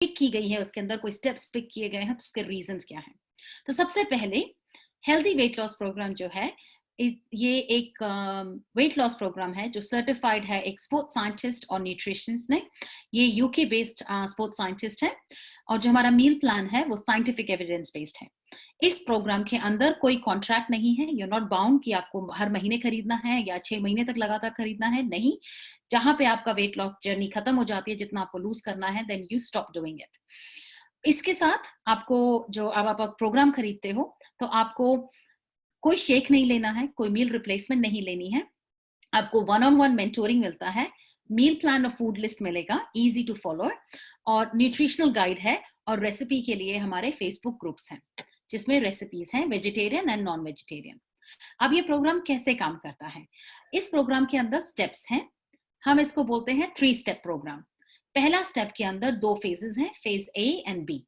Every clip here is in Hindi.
पिक की गई है, उसके अंदर कोई स्टेप्स पिक किए गए हैं, तो उसके रीजंस क्या हैं। तो सबसे पहले हेल्दी वेट लॉस प्रोग्राम जो है, ये एक वेट लॉस प्रोग्राम है जो सर्टिफाइड है एक स्पोर्ट्स साइंटिस्ट और न्यूट्रिशनिस्ट ने। ये यूके बेस्ड स्पोर्ट्स साइंटिस्ट है, और जो हमारा मील प्लान है वो साइंटिफिक एविडेंस बेस्ड है। इस प्रोग्राम के अंदर कोई कॉन्ट्रैक्ट नहीं है, यू आर नॉट बाउंड कि आपको हर महीने खरीदना है या 6 महीने तक लगातार खरीदना है, नहीं। जहां पे आपका वेट लॉस जर्नी खत्म हो जाती है, जितना आपको लूज करना है, then you stop doing it. इसके साथ आपको, जो अब आप प्रोग्राम खरीदते हो, तो आपको कोई शेक नहीं लेना है, कोई मील रिप्लेसमेंट नहीं लेनी है। आपको वन ऑन वन मेंटोरिंग मिलता है, मील प्लान और फूड लिस्ट मिलेगा, इजी टू फॉलो, और न्यूट्रिशनल गाइड है, और रेसिपी के लिए हमारे फेसबुक ग्रुप्स हैं जिसमें रेसिपीज हैं वेजिटेरियन एंड नॉन वेजिटेरियन। अब ये प्रोग्राम कैसे काम करता है? इस प्रोग्राम के अंदर स्टेप्स हैं, हम इसको बोलते हैं 3 स्टेप प्रोग्राम। पहला स्टेप के अंदर 2 फेजेस हैं, phase A and B.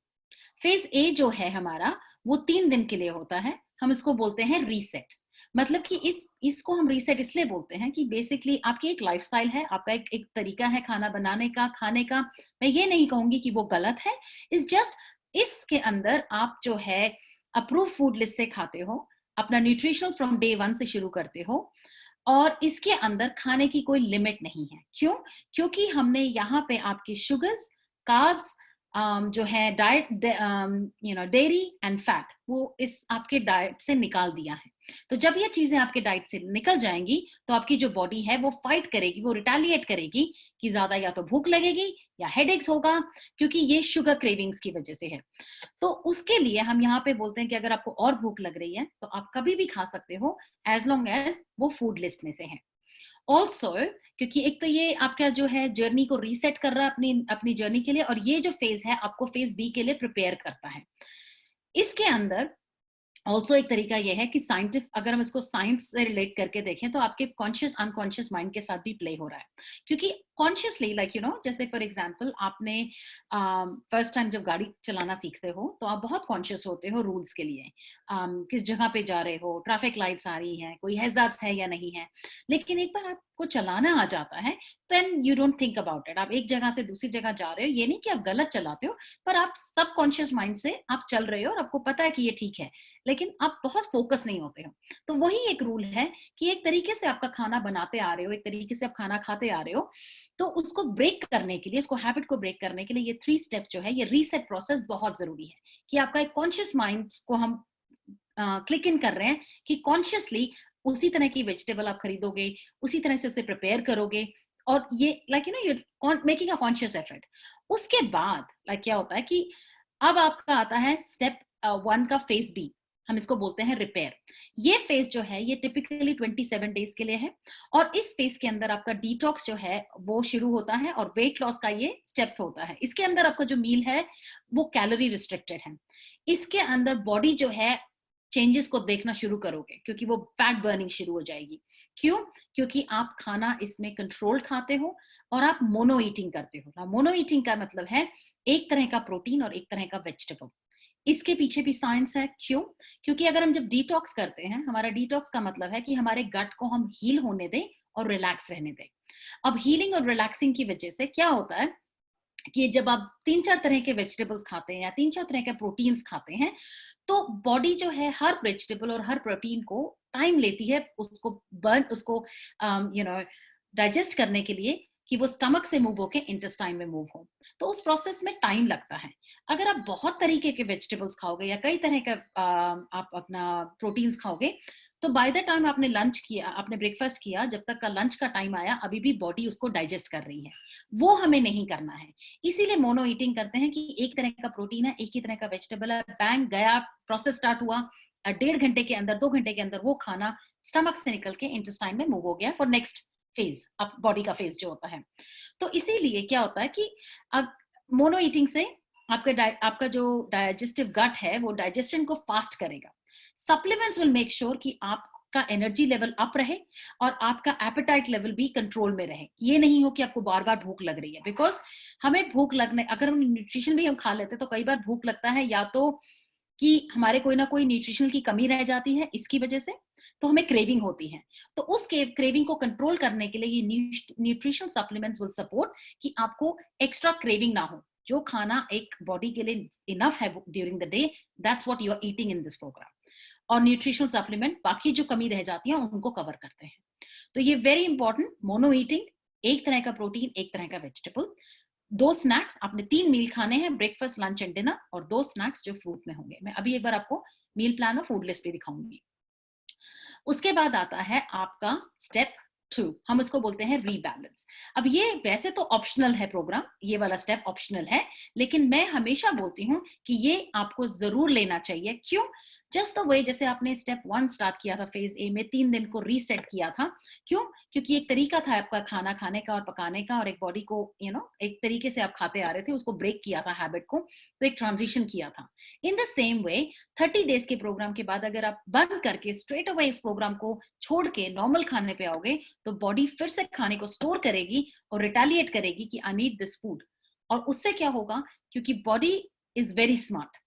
Phase A जो है हमारा, वो 3 दिन के लिए होता है, हम इसको बोलते हैं रीसेट। मतलब कि इसको हम रीसेट इसलिए बोलते हैं कि बेसिकली आपकी एक लाइफस्टाइल है, आपका एक तरीका है खाना बनाने का, खाने का। मैं ये नहीं कहूंगी कि वो गलत है, इस जस्ट इसके अंदर आप जो है अप्रूव फूड लिस्ट से खाते हो, अपना न्यूट्रिशन फ्रॉम डे 1 से शुरू करते हो, और इसके अंदर खाने की कोई लिमिट नहीं है। क्यों? क्योंकि हमने यहाँ पे आपकी शुगर्स, कार्ब्स, जो है डाइट, डेयरी एंड फैट, वो इस आपके डाइट से निकाल दिया है। तो जब ये चीजें आपके डाइट से निकल जाएंगी, तो आपकी जो बॉडी है वो फाइट करेगी, वो रिटेलिएट करेगी कि ज्यादा या तो भूख लगेगी या हेडेक्स होगा, क्योंकि ये शुगर क्रेविंग्स की वजह से है। तो उसके लिए हम यहाँ पे बोलते हैं कि अगर आपको और भूख लग रही है तो आप कभी भी खा सकते हो, एज लॉन्ग एज वो फूड लिस्ट में से है। ऑल्सो, क्योंकि एक तो ये आपका जो है जर्नी को रीसेट कर रहा है अपनी अपनी जर्नी के लिए, और ये जो फेज है आपको फेज बी के लिए प्रिपेयर करता है। इसके अंदर ऑल्सो एक तरीका यह है कि साइंटिफिक, अगर हम इसको साइंस से रिलेट करके देखें, तो आपके कॉन्शियस अनकॉन्शियस माइंड के साथ भी प्ले हो रहा है। क्योंकि कॉन्शियसली, लाइक जैसे फॉर एग्जांपल आपने फर्स्ट टाइम जब गाड़ी चलाना सीखते हो, तो आप बहुत कॉन्शियस होते हो रूल्स के लिए, किस जगह पे जा रहे हो, ट्रैफिक लाइट्स आ रही हैं, कोई हैजार्ड्स है या नहीं है। लेकिन एक बार आपको चलाना आ जाता है, then you don't think about it. आप एक जगह से दूसरी जगह जा रहे हो, ये नहीं कि आप गलत चलाते हो, पर आप सब कॉन्शियस माइंड से आप चल रहे हो और आपको पता है कि ये ठीक है, लेकिन आप बहुत फोकस नहीं होते हो। तो वही एक रूल है कि एक तरीके से आपका खाना बनाते आ रहे हो, एक तरीके से आप खाना खाते आ रहे हो, तो उसको ब्रेक करने के लिए, उसको हैबिट को ब्रेक करने के लिए ये 3 स्टेप जो है, ये रीसेट प्रोसेस बहुत जरूरी है, कि आपका एक कॉन्शियस माइंड को हम क्लिक इन कर रहे हैं कि कॉन्शियसली उसी तरह की वेजिटेबल आप खरीदोगे, उसी तरह से उसे प्रिपेयर करोगे, और ये like you making a conscious effort. उसके बाद लाइक क्या होता है कि अब आपका आता है स्टेप 1 का फेज बी, हम इसको बोलते हैं रिपेयर। ये फेज जो है ये टिपिकली 27 डेज के लिए है, और इस फेज के अंदर आपका डिटॉक्स जो है वो शुरू होता है, और वेट लॉस का ये स्टेप होता है। इसके अंदर आपका जो मील है वो कैलोरी रिस्ट्रिक्टेड है। इसके अंदर बॉडी जो है चेंजेस को देखना शुरू करोगे, क्योंकि वो फैट बर्निंग शुरू हो जाएगी। क्यों? क्योंकि आप खाना इसमें कंट्रोल्ड खाते हो, और आप मोनो ईटिंग करते हो। मोनो ईटिंग का मतलब है एक तरह का प्रोटीन और एक तरह का वेजिटेबल। इसके पीछे भी साइंस है। क्यों? क्योंकि अगर हम जब डिटॉक्स करते हैं, हमारा डिटॉक्स का मतलब है कि हमारे गट को हम हील होने दें और रिलैक्स रहने दें। अब हीलिंग और रिलैक्सिंग की वजह से क्या होता है कि जब आप 3-4 तरह के वेजिटेबल्स खाते हैं या 3-4 तरह के प्रोटीन्स खाते हैं, तो बॉडी जो है हर वेजिटेबल और हर प्रोटीन को टाइम लेती है उसको बर्न, उसको डाइजेस्ट करने के लिए, कि वो स्टमक से मूव होके इंटेस्टाइन में मूव हो। तो उस प्रोसेस में टाइम लगता है। अगर आप बहुत तरीके के वेजिटेबल्स खाओगे या कई तरह का आप अपना प्रोटीन्स खाओगे, तो बाय द टाइम आपने लंच किया, आपने ब्रेकफास्ट किया, जब तक का लंच का टाइम आया, अभी भी बॉडी उसको डाइजेस्ट कर रही है। वो हमें नहीं करना है। इसीलिए मोनो ईटिंग करते हैं कि एक तरह का प्रोटीन है, एक ही तरह का वेजिटेबल है, बैंग गया, प्रोसेस स्टार्ट हुआ, 1.5 घंटे के अंदर, 2 घंटे के अंदर वो खाना स्टमक से निकल के इंटेस्टाइन में मूव हो गया फॉर नेक्स्ट फेज, अब बॉडी का फेज जो होता है। तो इसीलिए क्या होता है कि अब मोनो ईटिंग से आपका जो डाइजेस्टिव गट है वो डाइजेशन को फास्ट करेगा। सप्लीमेंट्स विल मेक श्योर कि आपका एनर्जी लेवल अप रहे और आपका एपेटाइट लेवल भी कंट्रोल में रहे। ये नहीं हो कि आपको बार बार भूख लग रही है, बिकॉज हमें भूख लगने, अगर हम न्यूट्रिशन भी हम खा लेते हैं तो कई बार भूख लगता है या तो कि हमारे कोई ना कोई न्यूट्रिशन की कमी रह जाती है इसकी वजह से, तो हमें क्रेविंग होती है। तो उस क्रेविंग को कंट्रोल करने के लिए ये न्यूट्रिशन सप्लीमेंट्स विल सपोर्ट कि आपको एक्स्ट्रा क्रेविंग ना हो। जो खाना एक बॉडी के लिए इनफ है during the day, that's what you are eating in this program. और न्यूट्रिशनल सप्लीमेंट बाकी जो कमी रह जाती है उनको कवर करते हैं। तो ये वेरी इंपॉर्टेंट, मोनो ईटिंग, एक तरह का प्रोटीन, एक तरह का वेजिटेबल, 2 स्नैक्स, आपने 3 मील खाने हैं, ब्रेकफास्ट, लंच एंड डिनर, और 2 स्नैक्स जो फ्रूट में होंगे। मैं अभी एक बार आपको मील प्लान और फूड लिस्ट भी दिखाऊंगी। उसके बाद आता है आपका स्टेप 2, हम इसको बोलते हैं रीबैलेंस। अब ये वैसे तो ऑप्शनल है प्रोग्राम, ये वाला स्टेप ऑप्शनल है, लेकिन मैं हमेशा बोलती हूँ कि ये आपको जरूर लेना चाहिए। क्यों? जस्ट द वे जैसे आपने स्टेप 1 स्टार्ट किया था फेज ए में, 3 दिन को रीसेट किया था। क्यों? क्योंकि एक तरीका था आपका खाना खाने का और पकाने का, और एक बॉडी को एक तरीके से आप खाते आ रहे थे, उसको ब्रेक किया था हैबिट को, तो एक ट्रांजिशन किया था। In the same way 30 days के प्रोग्राम के बाद अगर आप बंद करके स्ट्रेट अवे इस प्रोग्राम को छोड़ के नॉर्मल खाने पे आओगे, तो बॉडी फिर से खाने को स्टोर करेगी और रिटेलिएट करेगी कि आई नीड दिस फूड। और उससे क्या होगा, क्योंकि बॉडी इज वेरी स्मार्ट,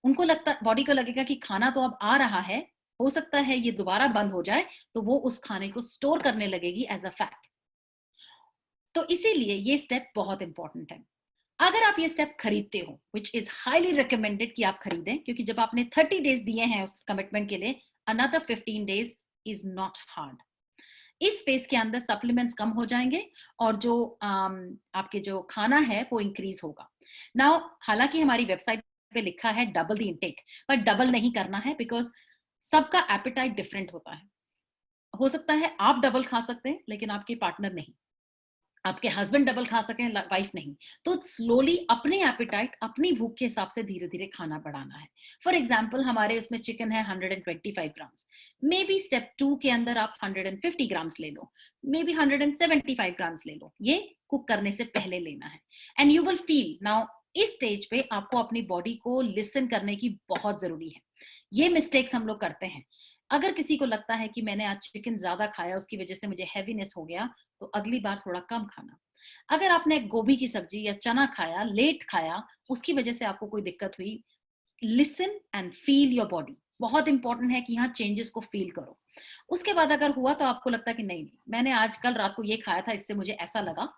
उनको लगता, बॉडी को लगेगा कि खाना तो अब आ रहा है, हो सकता है ये दोबारा बंद हो जाए, तो वो उस खाने को स्टोर करने लगेगी एज अ फैट। तो इसीलिए ये स्टेप बहुत इंपॉर्टेंट है। अगर आप ये स्टेप खरीदते हो, विच इज हाईली रिकमेंडेड कि आप खरीदें, क्योंकि जब आपने 30 डेज दिए हैं उस कमिटमेंट के लिए, another 15 days is not hard. इस फेज के अंदर सप्लीमेंट्स कम हो जाएंगे और जो आपके जो खाना है वो इंक्रीज होगा। नाउ हालांकि हमारी वेबसाइट पे लिखा है डबल द इनटेक, पर डबल नहीं करना है, बिकॉज सबका एपिटाइट डिफरेंट होता है। हो सकता है आप डबल खा सकते हैं लेकिन आपके पार्टनर नहीं, आपके हस्बैंड डबल खा सके, वाइफ नहीं। तो स्लोली अपने एपिटाइट, अपनी भूख के हिसाब से धीरे धीरे खाना बढ़ाना है। फॉर एग्जाम्पल हमारे उसमें चिकन है 125 ग्राम्स, मे बी स्टेप 2 के अंदर आप 150 ग्राम्स ले लो, मे बी 175 ग्राम्स ले लो। ये कुक करने से पहले लेना है। And you will feel now, इस स्टेज पे आपको अपनी बॉडी को लिसन करने की बहुत जरूरी है। ये मिस्टेक्स हम लोग करते हैं। अगर किसी को लगता है कि मैंने आज चिकन ज्यादा खाया, उसकी वजह से मुझे हैवीनेस हो गया, तो अगली बार थोड़ा कम खाना। अगर आपने गोभी की सब्जी या चना खाया, लेट खाया, उसकी वजह से आपको कोई दिक्कत हुई, listen and feel your body. बहुत इंपॉर्टेंट है कि यहाँ चेंजेस को फील करो। उसके बाद अगर हुआ तो आपको लगता है कि नहीं, मैंने आज कल रात को ये खाया था, इससे मुझे ऐसा लगा,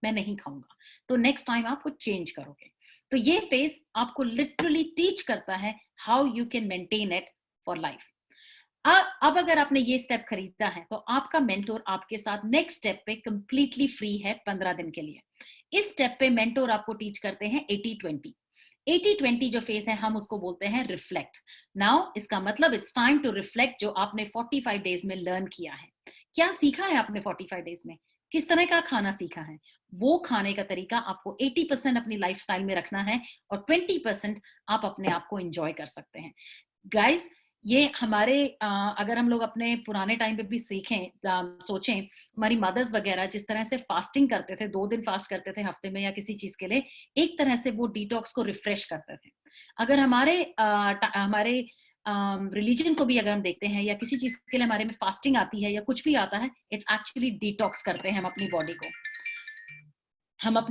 मैं नहीं खाऊंगा, तो नेक्स्ट टाइम आप कुछ चेंज करोगे। तो ये फेज आपको लिटरली टीच करता है how you can maintain it for life. अब अगर आपने ये स्टेप खरीदा है, तो आपका मेंटोर आपके साथ नेक्स्ट स्टेप पे कंप्लीटली फ्री है 15 दिन के लिए। इस स्टेप पे मेंटोर आपको टीच करते हैं 80-20। 80-20 जो फेज है हम उसको बोलते हैं रिफ्लेक्ट। नाउ इसका मतलब इट्स टाइम टू रिफ्लेक्ट जो आपने 45 डेज में लर्न किया है। क्या सीखा है आपने 45 डेज में? किस तरह का खाना सीखा है? वो खाने का तरीका आपको 80% अपनी लाइफस्टाइल में रखना है और 20% आप अपने आप को एंजॉय कर सकते हैं। गाइस, ये हमारे अगर हम लोग अपने पुराने टाइम पे भी सीखें, सोचें, हमारी मदर्स वगैरह जिस तरह से फास्टिंग करते थे, 2 दिन फास्ट करते थे हफ्ते में या किसी चीज के लिए, एक तरह से वो डिटॉक्स को रिफ्रेश करते थे। अगर हमारे रिलीजन को भी अगर हम देखते हैं या किसी चीज के लिए हमारे में फास्टिंग आती है या कुछ भी आता है, इट्स एक्चुअली डिटॉक्स करते हैं हम अपनी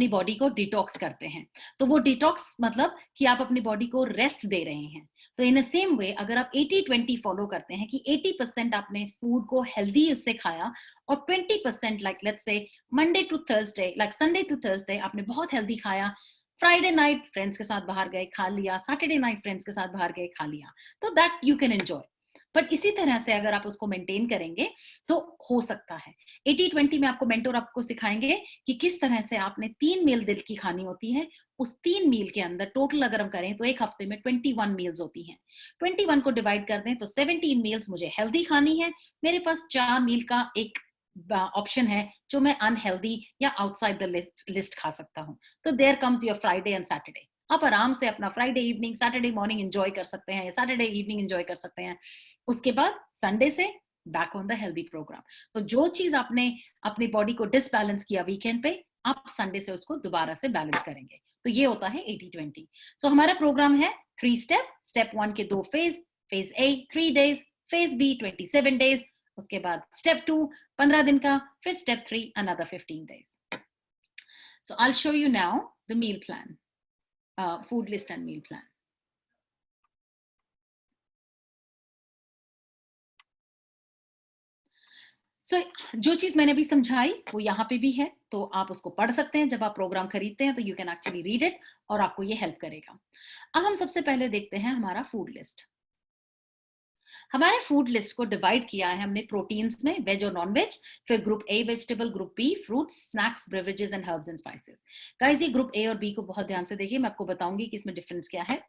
बॉडी को डिटॉक्स करते हैं। तो वो डिटॉक्स मतलब कि आप अपनी बॉडी को रेस्ट दे रहे हैं। तो इन सेम वे अगर आप 80-20 फॉलो करते हैं कि 80% आपने फूड को हेल्दी उससे खाया और 20% like let's say Monday to Thursday, like Sunday to Thursday आपने बहुत हेल्दी खाया, फ्राइडे नाइट फ्रेंड्स के साथ बाहर गए खा लिया, सैटरडे नाइट फ्रेंड्स के साथ बाहर गए खा लिया, तो that you can enjoy. But इसी तरह से अगर आप उसको मेंटेन करेंगे तो हो सकता है। 80-20 में आपको मेंटोर आपको सिखाएंगे कि किस तरह से आपने 3 मील दिल की खानी होती है। उस 3 मील के अंदर टोटल अगर हम करें तो एक हफ्ते में 21 मील्स होती हैं। 21 को डिवाइड कर दें तो 17 मील्स मुझे हेल्दी खानी है। मेरे पास 4 मील का एक ऑप्शन है जो मैं अनहेल्दी या आउटसाइड द लिस्ट खा सकता हूँ। तो there comes your Friday and Saturday. आप आराम से अपना Friday evening, Saturday morning enjoy कर सकते हैं या सैटरडे इवनिंग एंजॉय कर सकते हैं। उसके बाद संडे से back on the healthy program. तो जो चीज आपने अपनी बॉडी को डिसबैलेंस किया वीकेंड पे, आप संडे से उसको दोबारा से बैलेंस करेंगे। तो ये होता है 80-20। सो हमारा प्रोग्राम है 3 स्टेप। स्टेप 1 के 2 phase, phase A 3 days, phase B 27 days, उसके बाद स्टेप 2 15 दिन का, फिर step 3 another 15 days. So I'll show you now the meal plan, food list and meal plan. सो जो चीज मैंने अभी समझाई वो यहाँ पे भी है, तो आप उसको पढ़ सकते हैं जब आप प्रोग्राम खरीदते हैं, तो you can actually read it और आपको ये हेल्प करेगा। अब हम सबसे पहले देखते हैं हमारा फूड लिस्ट। हमारे फूड लिस्ट को डिवाइड किया है हमने प्रोटीन्स में, वेज और नॉन वेज, फिर group A vegetable, group B fruits, snacks, beverages and herbs and spices. Guys ये ग्रुप ए और बी को बहुत ध्यान से देखिए, मैं आपको बताऊंगी कि इसमें डिफरेंस क्या है।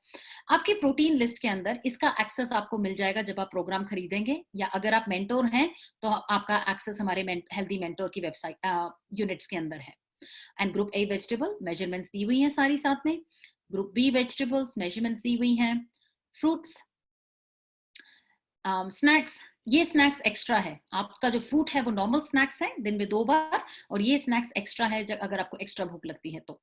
आपकी प्रोटीन लिस्ट के अंदर इसका एक्सेस आपको मिल जाएगा जब आप प्रोग्राम खरीदेंगे, या अगर आप मेंटोर हैं तो आपका एक्सेस हमारे हेल्दी मेंटोर की वेबसाइट यूनिट्स के अंदर है। And group A vegetable measurements दी हुई हैं सारी साथ में, ग्रुप बी वेजिटेबल्स मेजरमेंट्स दी हुई हैं, फ्रूट्स, स्नैक्स, ये स्नैक्स एक्स्ट्रा है। आपका जो फ्रूट है वो नॉर्मल स्नैक्स है दिन में 2 बार, और ये स्नैक्स एक्स्ट्रा है अगर आपको एक्स्ट्रा भूख लगती है तो।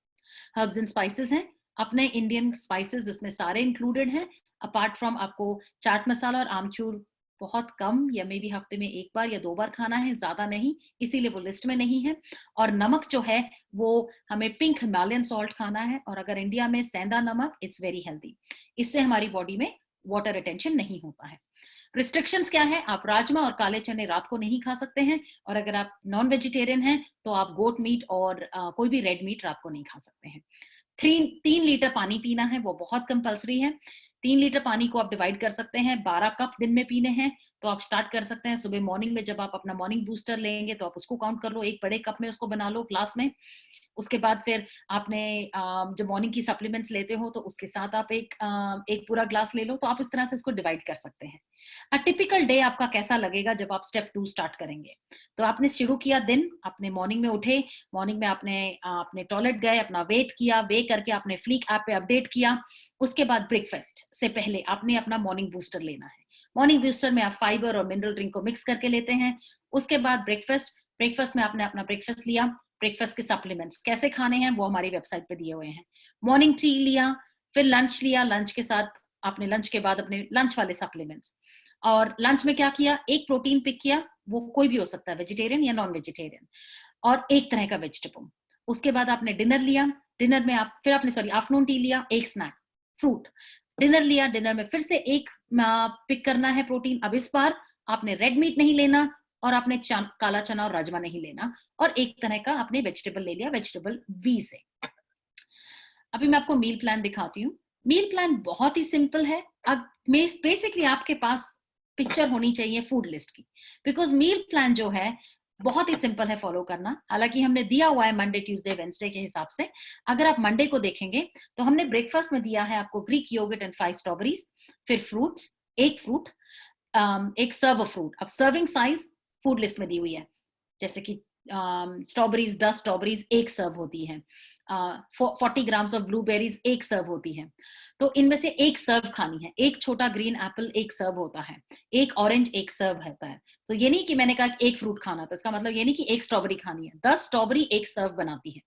हर्ब्स एंड स्पाइसेस हैं, अपने इंडियन स्पाइसेस इसमें सारे इंक्लूडेड हैं, अपार्ट फ्रॉम आपको चाट मसाला और आमचूर बहुत कम या मे बी हफ्ते में 1 बार या 2 बार खाना है, ज्यादा नहीं, इसीलिए वो लिस्ट में नहीं है। और नमक जो है वो हमें पिंक हिमालयन सॉल्ट खाना है, और अगर इंडिया में सेंधा नमक, इट्स वेरी हेल्दी, इससे हमारी बॉडी में वाटर रिटेंशन नहीं होता है। रिस्ट्रिक्शंस क्या है, आप राजमा और काले चने रात को नहीं खा सकते हैं, और अगर आप नॉन वेजिटेरियन हैं तो आप गोट मीट और कोई भी रेड मीट रात को नहीं खा सकते हैं। 3 लीटर पानी पीना है, वो बहुत कंपल्सरी है। 3 लीटर पानी को आप डिवाइड कर सकते हैं, 12 कप दिन में पीने हैं, तो आप स्टार्ट कर सकते हैं सुबह मॉर्निंग में, जब आप अपना मॉर्निंग बूस्टर लेंगे तो आप उसको काउंट कर लो, एक बड़े कप में उसको बना लो ग्लास में। उसके बाद फिर आपने जब मॉर्निंग की सप्लीमेंट्स लेते हो तो उसके साथ आप एक पूरा ग्लास ले लो, तो आप इस तरह से इसको डिवाइड कर सकते हैं। टिपिकल डे आपका कैसा लगेगा जब आप स्टेप 2 स्टार्ट करेंगे, तो आपने शुरू किया दिन, आपने मॉर्निंग में उठे, मॉर्निंग में आपने टॉयलेट गए, अपना वेट किया, वे करके आपने फ्लीक ऐप पे अपडेट किया। उसके बाद ब्रेकफास्ट से पहले आपने अपना मॉर्निंग बूस्टर लेना है। मॉर्निंग बूस्टर में आप फाइबर और मिनरल ड्रिंक को मिक्स करके लेते हैं। उसके बाद ब्रेकफास्ट में आपने अपना ब्रेकफास्ट लिया, ब्रेकफास्ट के सप्लीमेंट्स कैसे खाने हैं वो हमारी वेबसाइट पे दिए हुए हैं। मॉर्निंग टी लिया, फिर लंच लिया, लंच के साथ आपने लंच के बाद अपने लंच वाले सप्लीमेंट्स, और लंच में क्या किया, एक प्रोटीन पिक किया, वो कोई भी हो सकता है, वेजिटेरियन या नॉन वेजिटेरियन, और एक तरह का वेजिटेबल। उसके बाद आपने डिनर लिया, डिनर में आप फिर आपने आफ्टरनून टी लिया, एक स्नैक, फ्रूट, डिनर लिया, डिनर में फिर से एक पिक करना है प्रोटीन। अब इस बार आपने रेड मीट नहीं लेना, और आपने काला चना और राजमा नहीं लेना, और एक तरह का आपने वेजिटेबल ले लिया, वेजिटेबल बी से। अभी मैं आपको मील प्लान दिखाती हूँ। मील प्लान बहुत ही सिंपल है। अब बेसिकली आपके पास पिक्चर होनी चाहिए फूड लिस्ट की, बिकॉज मील प्लान जो है बहुत ही सिंपल है फॉलो करना। हालांकि हमने दिया हुआ है मंडे ट्यूसडे वेंसडे के हिसाब से। अगर आप मंडे को देखेंगे तो हमने ब्रेकफास्ट में दिया है आपको ग्रीक योगर्ट एंड 5 स्ट्रॉबेरीज, फिर फ्रूट्स, एक फ्रूट, एक सर्व ऑफ फ्रूट। अब सर्विंग साइज फूड लिस्ट में दी हुई है, जैसे कि स्ट्रॉबेरीज 10 स्ट्रॉबेरीज एक सर्व होती है, 40 ग्राम्स ऑफ ब्लूबेरीज एक सर्व होती है, तो इनमें से एक सर्व खानी है। एक छोटा ग्रीन एप्पल एक सर्व होता है, एक ऑरेंज एक सर्व होता है। तो ये नहीं कि मैंने कहा एक फ्रूट खाना, तो इसका मतलब ये नहीं कि एक स्ट्रॉबेरी खानी है, 10 स्ट्रॉबेरी एक सर्व बनाती है।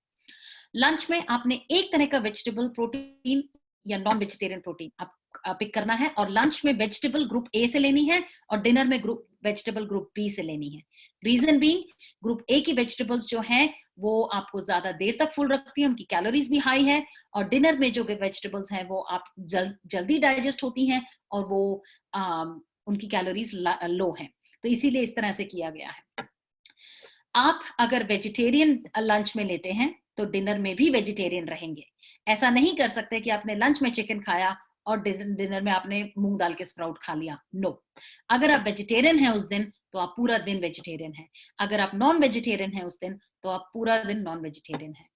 लंच में आपने एक तरह का वेजिटेबल प्रोटीन या नॉन वेजिटेरियन प्रोटीन आप पिक करना है, और लंच में वेजिटेबल ग्रुप ए से लेनी है, और डिनर में वेजिटेबल ग्रुप बी से लेनी है। रीजन बीइंग, ग्रुप ए की वेजिटेबल्स जो हैं वो आपको ज्यादा देर तक फुल रखती है, उनकी कैलोरीज भी हाई है, और डिनर में जो वेजिटेबल्स हैं वो आप जल्दी डाइजेस्ट होती हैं, और वो उनकी कैलोरीज लो हैं, तो इसीलिए इस तरह से किया गया है। आप अगर वेजिटेरियन लंच में लेते हैं तो डिनर में भी वेजिटेरियन रहेंगे। ऐसा नहीं कर सकते कि आपने लंच में चिकन खाया और डिनर में आपने मूंग दाल के स्प्राउट खा लिया, नो। अगर आप वेजिटेरियन हैं उस दिन तो आप पूरा दिन वेजिटेरियन हैं, अगर आप नॉन वेजिटेरियन हैं उस दिन तो आप पूरा दिन नॉन वेजिटेरियन हैं।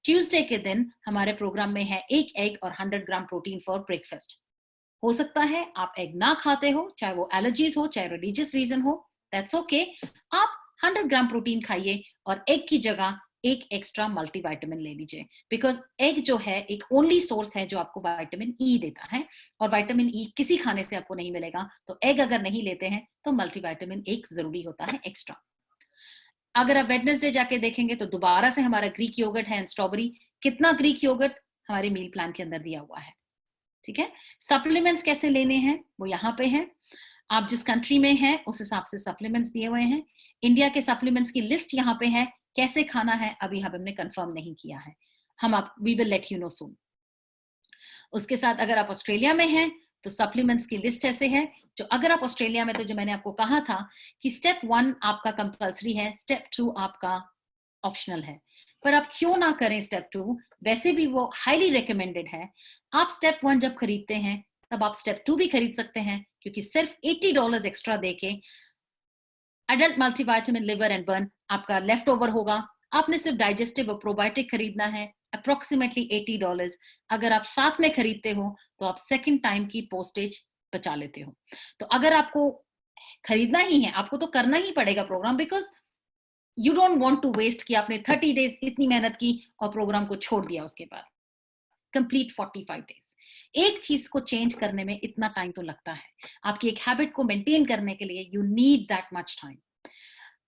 ट्यूसडे के दिन हमारे प्रोग्राम में है एक एग और 100 ग्राम प्रोटीन फॉर ब्रेकफास्ट। हो सकता है आप एग ना खाते हो, चाहे वो एलर्जीज हो, चाहे रिलीजियस रीजन हो, दैट्स ओके। आप 100 ग्राम प्रोटीन खाइए, और एग की जगह एक एक्स्ट्रा मल्टीविटामिन ले लीजिए, बिकॉज एग जो है एक ओनली सोर्स है जो आपको विटामिन ई देता है, और विटामिन ई किसी खाने से आपको नहीं मिलेगा, तो एग अगर नहीं लेते हैं तो मल्टीविटामिन एक जरूरी होता है एक्स्ट्रा। अगर आप वेडनेसडे जाके देखेंगे तो दोबारा से हमारा ग्रीक योगर्ट है एंड स्ट्रॉबेरी। कितना ग्रीक योगर्ट हमारे मील प्लान के अंदर दिया हुआ है, ठीक है। सप्लीमेंट्स कैसे लेने हैं वो यहाँ पे है, आप जिस कंट्री में हैं उस हिसाब से सप्लीमेंट्स दिए हुए हैं। इंडिया के सप्लीमेंट्स की लिस्ट यहाँ पे है, कैसे खाना है अभी हमने कंफर्म नहीं किया है, we will let you know soon. उसके साथ अगर आप ऑस्ट्रेलिया में हैं तो सप्लीमेंट्स की लिस्ट ऐसे है, जो अगर आप ऑस्ट्रेलिया में, तो जो मैंने आपको कहा था कि स्टेप 1 आपका कंपल्सरी है, स्टेप 2 आपका ऑप्शनल है, पर आप क्यों ना करें स्टेप 2, वैसे भी वो हाईली रिकमेंडेड है। आप स्टेप 1 जब खरीदते हैं तब आप स्टेप 2 भी खरीद सकते हैं, क्योंकि सिर्फ $80 एक्स्ट्रा देके adult multivitamin liver and burn आपका लेफ्ट ओवर होगा। आपने सिर्फ डाइजेस्टिव और प्रोबायोटिक खरीदना है, अप्रोक्सीमेटली $80। अगर आप साथ में खरीदते हो तो आप सेकंड टाइम की पोस्टेज बचा लेते हो। तो अगर आपको खरीदना ही है, आपको तो करना ही पड़ेगा program, because you don't want to waste कि आपने 30 डेज इतनी मेहनत की और प्रोग्राम को छोड़ दिया उसके बाद। Complete 45 days. एक चीज को चेंज करने में इतना टाइम तो लगता है, आपकी एक हैबिट को मेंटेन करने के लिए you need that much time.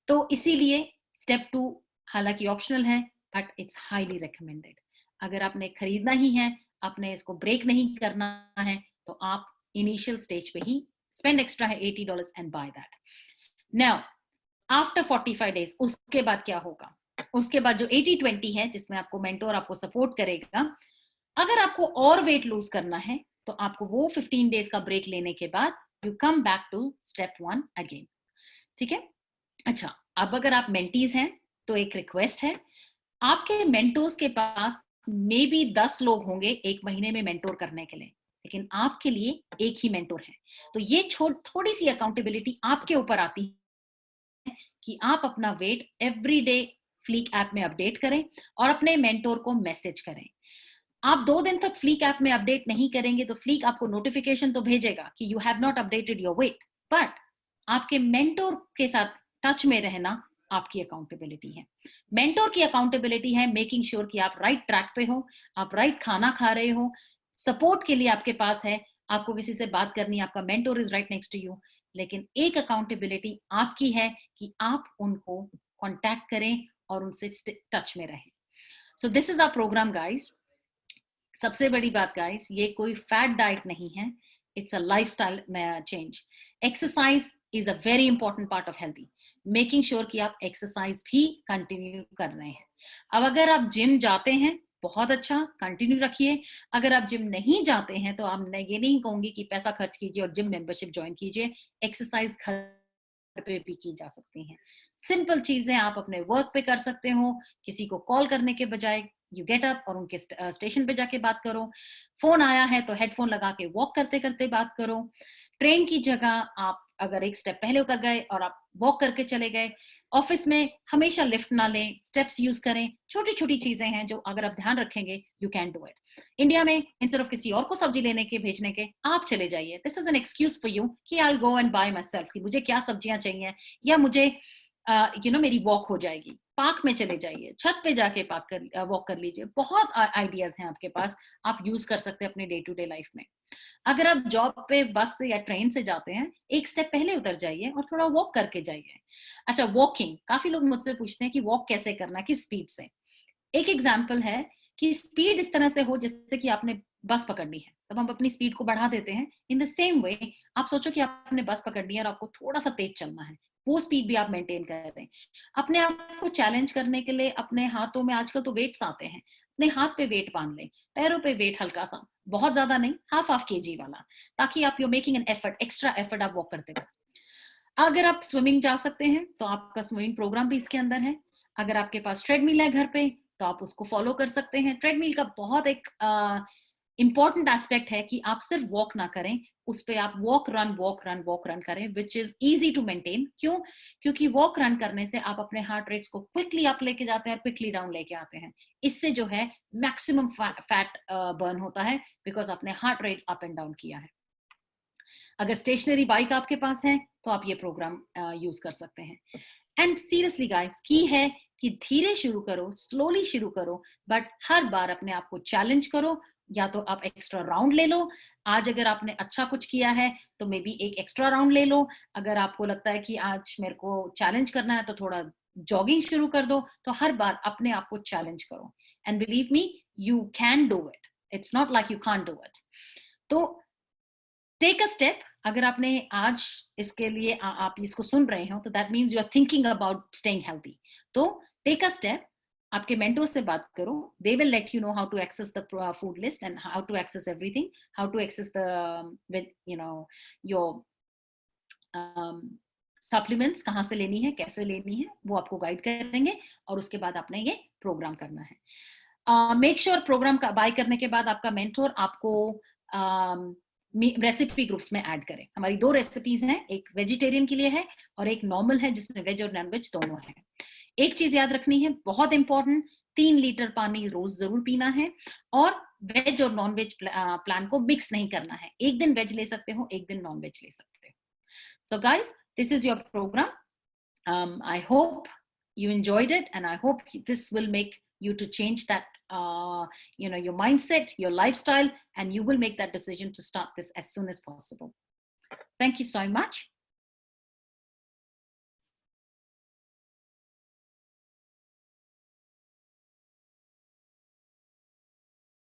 तो इसीलिए स्टेप 2 हालांकि ऑप्शनल है, बट इट्स हाईली रिकमेंडेड। अगर आपने खरीदना ही है, आपने इसको ब्रेक नहीं करना है, तो आप इनिशियल स्टेज पे ही स्पेंड एक्स्ट्रा है $80 and by that. Now after 45 days उसके बाद क्या होगा? उसके बाद जो 80-20 है, जिसमें आपको मेंटोर आपको सपोर्ट करेगा, अगर आपको और वेट लूज करना है तो आपको वो 15 डेज का ब्रेक लेने के बाद you come back to step 1 again. ठीक है? अच्छा, अब अगर आप मेंटीज हैं तो एक रिक्वेस्ट है, आपके मेंटोर्स के पास मे बी 10 लोग होंगे एक महीने में मेंटोर करने के लिए, लेकिन आपके लिए एक ही मेंटोर है। तो ये थोड़ी सी अकाउंटेबिलिटी आपके ऊपर आती है कि आप अपना weight every day Fleek app में अपडेट करें और अपने मेंटोर को मैसेज करें। आप 2 दिन तक फ्लीक ऐप में अपडेट नहीं करेंगे तो फ्लीक आपको नोटिफिकेशन तो भेजेगा कि you have not updated your weight, but आपके मेंटोर के साथ टच में रहना आपकी अकाउंटेबिलिटी है। मेंटोर की अकाउंटेबिलिटी है मेकिंग श्योर कि आप राइट ट्रैक पे हो, आप राइट खाना खा रहे हो, सपोर्ट के लिए आपके पास है, आपको किसी से बात करनी है, आपका mentor is right next to you. लेकिन एक अकाउंटेबिलिटी आपकी है कि आप उनको कांटेक्ट करें और उनसे टच में रहें। So this is our program guys. सबसे बड़ी बात गाइस, ये कोई फैट डाइट नहीं है, it's a lifestyle change. Exercise is a very important part of healthy, making sure कि आप एक्सरसाइज भी कंटिन्यू कर रहे हैं। अब अगर आप जिम जाते हैं, बहुत अच्छा, कंटिन्यू रखिए। अगर आप जिम नहीं जाते हैं तो आप ये नहीं कहूंगी कि पैसा खर्च कीजिए और जिम मेंबरशिप ज्वाइन कीजिए। एक्सरसाइज घर पे भी की जा सकती हैं। सिंपल चीजें आप अपने वर्क पे कर सकते हो, किसी को कॉल करने के बजाय यू गेट अप और उनके स्टेशन पे जाके बात करो। फोन आया है तो हेडफोन लगा के वॉक करते करते बात करो। ट्रेन की जगह आप अगर एक स्टेप पहले उतर गए और आप वॉक करके चले गए। ऑफिस में हमेशा लिफ्ट ना लें, स्टेप्स यूज करें। छोटी छोटी चीजें हैं जो अगर आप ध्यान रखेंगे you can do it. India में इंस्टेड ऑफ किसी और को सब्जी लेने के भेजने के, आप चले जाइए। This is an excuse for you कि I will go and by myself, कि मुझे क्या सब्जियां चाहिए या मुझे मेरी वॉक हो जाएगी। पार्क में चले जाइए, छत पे जाके वॉक कर लीजिए। बहुत आइडियाज हैं आपके पास, आप यूज कर सकते हैं अपने डे टू डे लाइफ में। अगर आप जॉब पे बस से या ट्रेन से जाते हैं, एक स्टेप पहले उतर जाइए और थोड़ा वॉक करके जाइए। अच्छा, वॉकिंग, काफी लोग मुझसे पूछते हैं कि वॉक कैसे करना है, किस स्पीड से। एक एग्जाम्पल है कि स्पीड इस तरह से हो जैसे कि आपने बस पकड़नी है, तब हम अपनी स्पीड को बढ़ा देते हैं। इन द सेम वे आप सोचो कि आपने बस पकड़नी है और आपको थोड़ा सा तेज चलना है, वो स्पीड भी आप मेंटेन कर रहे हैं। अपने आप को चैलेंज करने के लिए अपने हाथों में आजकल तो वेट्स आते हैं, अपने हाथ पे वेट बांध लें, पैरों पे वेट हल्का सा, बहुत ज्यादा नहीं, हाफ केजी वाला, ताकि आप you making an effort, extra effort आप वॉक करते रहो। अगर आप स्विमिंग जा सकते हैं तो आपका स्विमिंग प्रोग्राम भी इसके अंदर है। अगर आपके पास ट्रेडमिल है घर पे तो आप उसको फॉलो कर सकते हैं। ट्रेडमिल का बहुत एक इंपॉर्टेंट एस्पेक्ट है कि आप सिर्फ वॉक ना करें, उस पे आप वॉक रन करें, which is easy to maintain. क्यों? क्योंकि वॉक रन करने से आप अपने हार्ट रेट्स को क्विकली अप लेके जाते हैं और क्विकली डाउन लेके आते हैं। इससे जो है मैक्सिमम फैट बर्न होता है, बिकॉज आपने heart rates up and down किया है। अगर स्टेशनरी बाइक आपके पास है तो आप ये प्रोग्राम यूज कर सकते हैं। एंड सीरियसली गाइस, की है कि धीरे शुरू करो, स्लोली शुरू करो, बट हर बार अपने आप को चैलेंज करो। या तो आप एक्स्ट्रा राउंड ले लो, आज अगर आपने अच्छा कुछ किया है तो मे बी एक एक्स्ट्रा राउंड ले लो। अगर आपको लगता है कि आज मेरे को चैलेंज करना है तो थोड़ा जॉगिंग शुरू कर दो। तो हर बार अपने आप को चैलेंज करो, and believe me, you can do it. It's not like you can't do it. तो टेक अ स्टेप। अगर आपने आज इसके लिए आप इसको सुन रहे हो तो that means you are thinking about staying healthy. तो टेक अ स्टेप, आपके मेंटर से बात करो, they will let you know how to access the food list and how to access everything, how to access the with your supplements कहाँ से लेनी है, कैसे लेनी है, वो आपको गाइड करेंगे और उसके बाद आपने ये प्रोग्राम करना है। मेक श्योर प्रोग्राम का बाय करने के बाद आपका मेंटोर आपको रेसिपी ग्रुप्स में ऐड करें। हमारी 2 रेसिपीज हैं, एक वेजिटेरियन के लिए है और एक नॉर्मल है जिसमें वेज और नॉन वेज दोनों है। एक चीज याद रखनी है, बहुत इंपॉर्टेंट, 3 लीटर पानी रोज जरूर पीना है और वेज और नॉन वेज प्लान को मिक्स नहीं करना है। एक दिन वेज ले सकते हो, एक दिन नॉन वेज ले सकते हो। So guys, this is your program. I hope you enjoyed it, and I hope this will make you to change that your mindset, your lifestyle, and you will make that decision to start this as soon as possible. Thank you so much.